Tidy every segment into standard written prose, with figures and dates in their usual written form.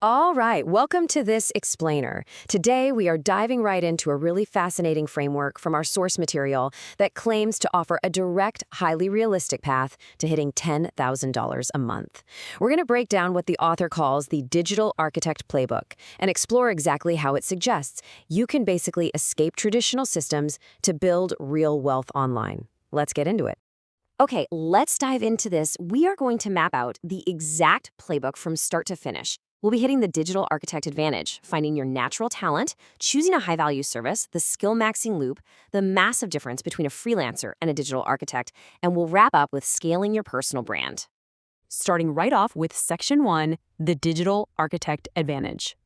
All right, welcome to this explainer. Today, we are diving right into a really fascinating framework from our source material that claims to offer a direct, highly realistic path to hitting $10,000 a month. We're going to break down what the author calls the Digital Architect Playbook and explore exactly how it suggests you can basically escape traditional systems to build real wealth online. Let's get into it. Okay, let's dive into this. We are going to map out the exact playbook from start to finish. We'll be hitting the digital architect advantage, finding your natural talent, choosing a high-value service, the skill maxing loop, the massive difference between a freelancer and a digital architect, and we'll wrap up with scaling your personal brand. Starting right off with Section 1, the digital architect advantage.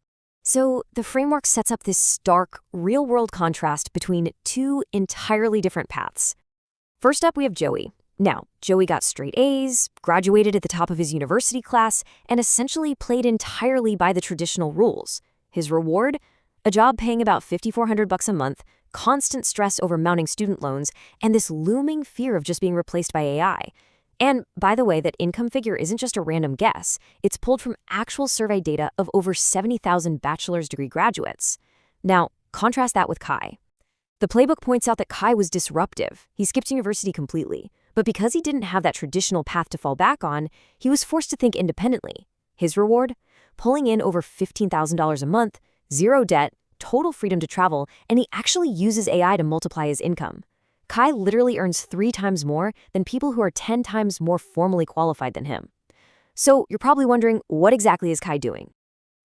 So the framework sets up this stark, real-world contrast between two entirely different paths. First up, we have Joey. Now, Joey got straight A's, graduated at the top of his university class, and essentially played entirely by the traditional rules. His reward? A job paying about $5,400 a month, constant stress over mounting student loans, and this looming fear of just being replaced by AI. And by the way, that income figure isn't just a random guess. It's pulled from actual survey data of over 70,000 bachelor's degree graduates. Now, contrast that with Kai. The playbook points out that Kai was disruptive. He skipped university completely. But because he didn't have that traditional path to fall back on, he was forced to think independently. His reward? Pulling in over $15,000 a month, zero debt, total freedom to travel, and he actually uses AI to multiply his income. Kai literally earns 3 times more than people who are 10 times more formally qualified than him. So you're probably wondering, what exactly is Kai doing?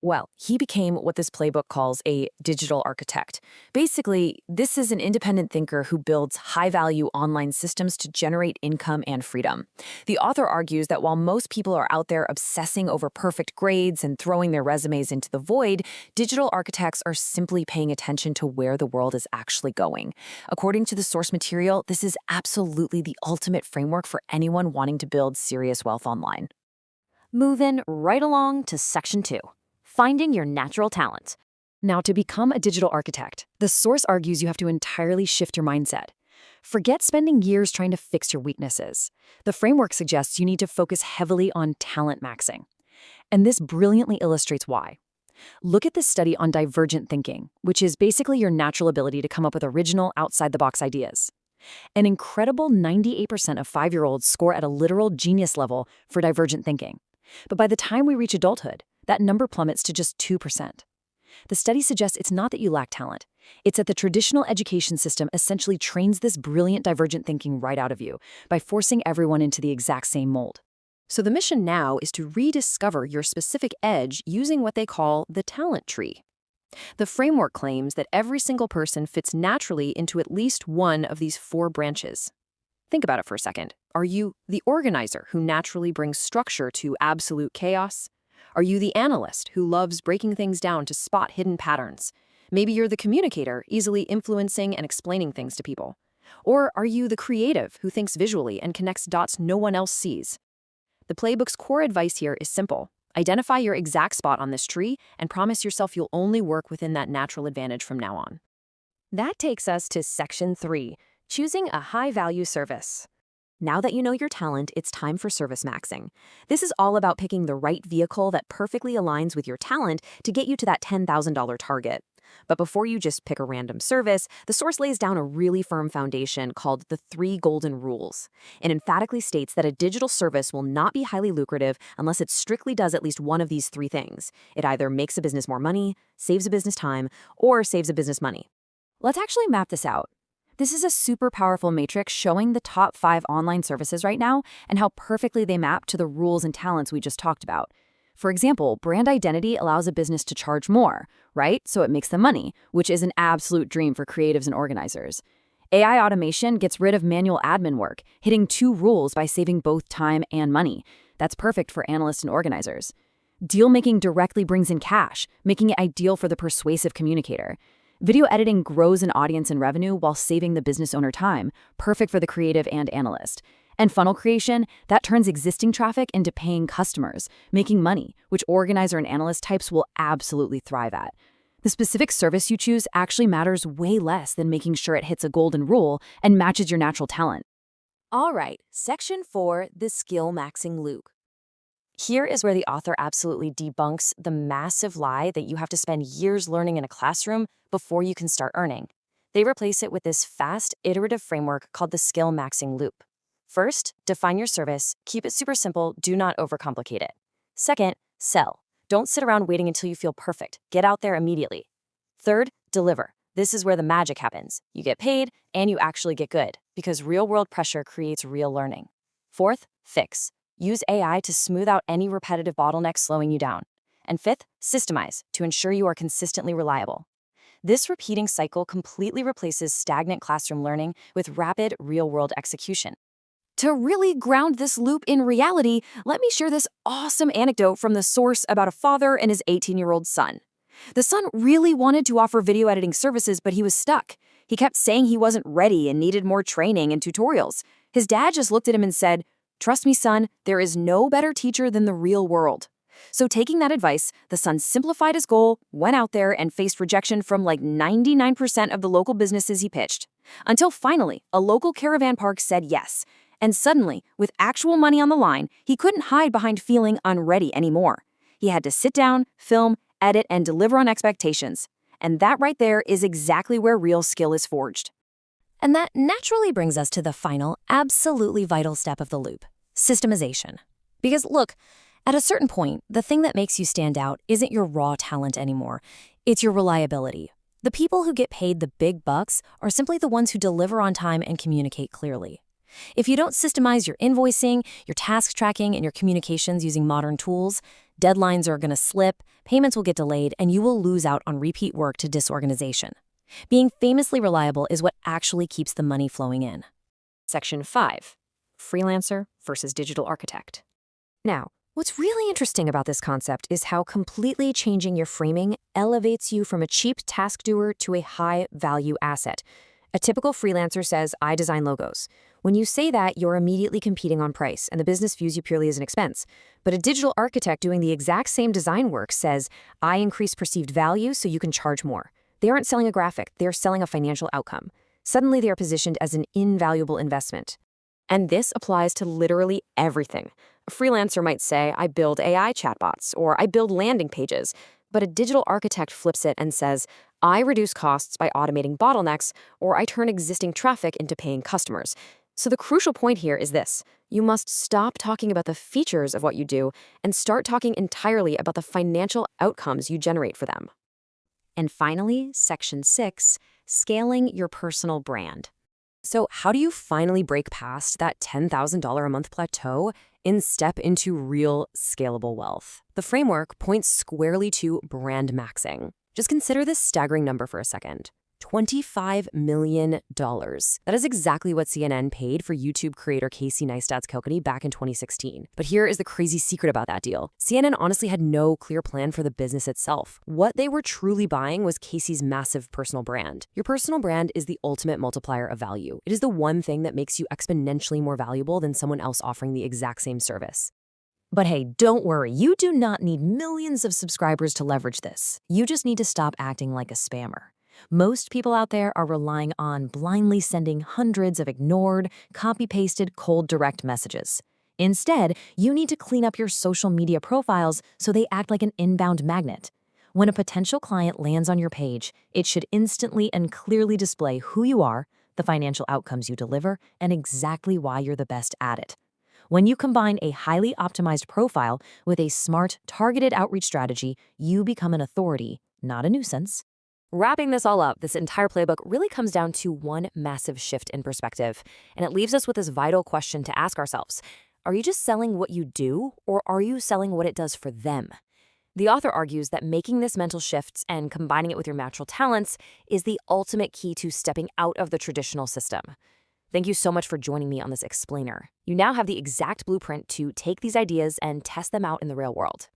Well, he became what this playbook calls a digital architect. Basically, this is an independent thinker who builds high-value online systems to generate income and freedom. The author argues that while most people are out there obsessing over perfect grades and throwing their resumes into the void, digital architects are simply paying attention to where the world is actually going. According to the source material, this is absolutely the ultimate framework for anyone wanting to build serious wealth online. Moving right along to Section 2. Finding your natural talent. Now, to become a digital architect, the source argues you have to entirely shift your mindset. Forget spending years trying to fix your weaknesses. The framework suggests you need to focus heavily on talent maxing. And this brilliantly illustrates why. Look at this study on divergent thinking, which is basically your natural ability to come up with original, outside-the-box ideas. An incredible 98% of 5-year-olds score at a literal genius level for divergent thinking. But by the time we reach adulthood, that number plummets to just 2%. The study suggests it's not that you lack talent. It's that the traditional education system essentially trains this brilliant divergent thinking right out of you by forcing everyone into the exact same mold. So the mission now is to rediscover your specific edge using what they call the talent tree. The framework claims that every single person fits naturally into at least one of these 4 branches. Think about it for a second. Are you the organizer who naturally brings structure to absolute chaos? Are you the analyst who loves breaking things down to spot hidden patterns? Maybe you're the communicator, easily influencing and explaining things to people. Or are you the creative who thinks visually and connects dots no one else sees? The playbook's core advice here is simple. Identify your exact spot on this tree and promise yourself you'll only work within that natural advantage from now on. That takes us to Section 3, choosing a high-value service. Now that you know your talent, it's time for service maxing. This is all about picking the right vehicle that perfectly aligns with your talent to get you to that $10,000 target. But before you just pick a random service, the source lays down a really firm foundation called the 3 Golden Rules. It emphatically states that a digital service will not be highly lucrative unless it strictly does at least one of these 3 things. It either makes a business more money, saves a business time, or saves a business money. Let's actually map this out. This is a super powerful matrix showing the top 5 online services right now and how perfectly they map to the rules and talents we just talked about. For example, brand identity allows a business to charge more, right? So it makes them money, which is an absolute dream for creatives and organizers. AI automation gets rid of manual admin work, hitting 2 rules by saving both time and money. That's perfect for analysts and organizers. Deal making directly brings in cash, making it ideal for the persuasive communicator. Video editing grows an audience and revenue while saving the business owner time, perfect for the creative and analyst. And funnel creation, that turns existing traffic into paying customers, making money, which organizer and analyst types will absolutely thrive at. The specific service you choose actually matters way less than making sure it hits a golden rule and matches your natural talent. All right, Section 4, the skill maxing loop. Here is where the author absolutely debunks the massive lie that you have to spend years learning in a classroom before you can start earning. They replace it with this fast, iterative framework called the skill maxing loop. First, define your service, keep it super simple, do not overcomplicate it. Second, sell. Don't sit around waiting until you feel perfect. Get out there immediately. Third, deliver. This is where the magic happens. You get paid and you actually get good, because real-world pressure creates real learning. Fourth, fix. Use AI to smooth out any repetitive bottlenecks slowing you down. And fifth, systemize to ensure you are consistently reliable. This repeating cycle completely replaces stagnant classroom learning with rapid, real-world execution. To really ground this loop in reality, let me share this awesome anecdote from the source about a father and his 18-year-old son. The son really wanted to offer video editing services, but he was stuck. He kept saying he wasn't ready and needed more training and tutorials. His dad just looked at him and said, "Trust me, son, there is no better teacher than the real world." So taking that advice, the son simplified his goal, went out there, and faced rejection from like 99% of the local businesses he pitched. Until finally, a local caravan park said yes. And suddenly, with actual money on the line, he couldn't hide behind feeling unready anymore. He had to sit down, film, edit, and deliver on expectations. And that right there is exactly where real skill is forged. And that naturally brings us to the final, absolutely vital step of the loop: systemization. Because look, at a certain point, the thing that makes you stand out isn't your raw talent anymore. It's your reliability. The people who get paid the big bucks are simply the ones who deliver on time and communicate clearly. If you don't systemize your invoicing, your task tracking, and your communications using modern tools, deadlines are going to slip, payments will get delayed, and you will lose out on repeat work to disorganization. Being famously reliable is what actually keeps the money flowing in. Section 5. Freelancer versus digital architect. Now, what's really interesting about this concept is how completely changing your framing elevates you from a cheap task doer to a high-value asset. A typical freelancer says, "I design logos." When you say that, you're immediately competing on price, and the business views you purely as an expense. But a digital architect doing the exact same design work says, "I increase perceived value so you can charge more." They aren't selling a graphic, they're selling a financial outcome. Suddenly, they are positioned as an invaluable investment. And this applies to literally everything. A freelancer might say, "I build AI chatbots," or "I build landing pages." But a digital architect flips it and says, "I reduce costs by automating bottlenecks," or "I turn existing traffic into paying customers." So the crucial point here is this: you must stop talking about the features of what you do and start talking entirely about the financial outcomes you generate for them. And finally, Section 6, scaling your personal brand. So how do you finally break past that $10,000 a month plateau and step into real scalable wealth? The framework points squarely to brand maxing. Just consider this staggering number for a second. $25 million. That is exactly what CNN paid for YouTube creator Casey Neistat's company back in 2016. But here is the crazy secret about that deal. CNN honestly had no clear plan for the business itself. What they were truly buying was Casey's massive personal brand. Your personal brand is the ultimate multiplier of value. It is the one thing that makes you exponentially more valuable than someone else offering the exact same service. But hey, don't worry, you do not need millions of subscribers to leverage this. You just need to stop acting like a spammer. Most people out there are relying on blindly sending hundreds of ignored, copy-pasted, cold direct messages. Instead, you need to clean up your social media profiles so they act like an inbound magnet. When a potential client lands on your page, it should instantly and clearly display who you are, the financial outcomes you deliver, and exactly why you're the best at it. When you combine a highly optimized profile with a smart, targeted outreach strategy, you become an authority, not a nuisance. Wrapping this all up, this entire playbook really comes down to one massive shift in perspective, and it leaves us with this vital question to ask ourselves. Are you just selling what you do, or are you selling what it does for them? The author argues that making this mental shift and combining it with your natural talents is the ultimate key to stepping out of the traditional system. Thank you so much for joining me on this explainer. You now have the exact blueprint to take these ideas and test them out in the real world.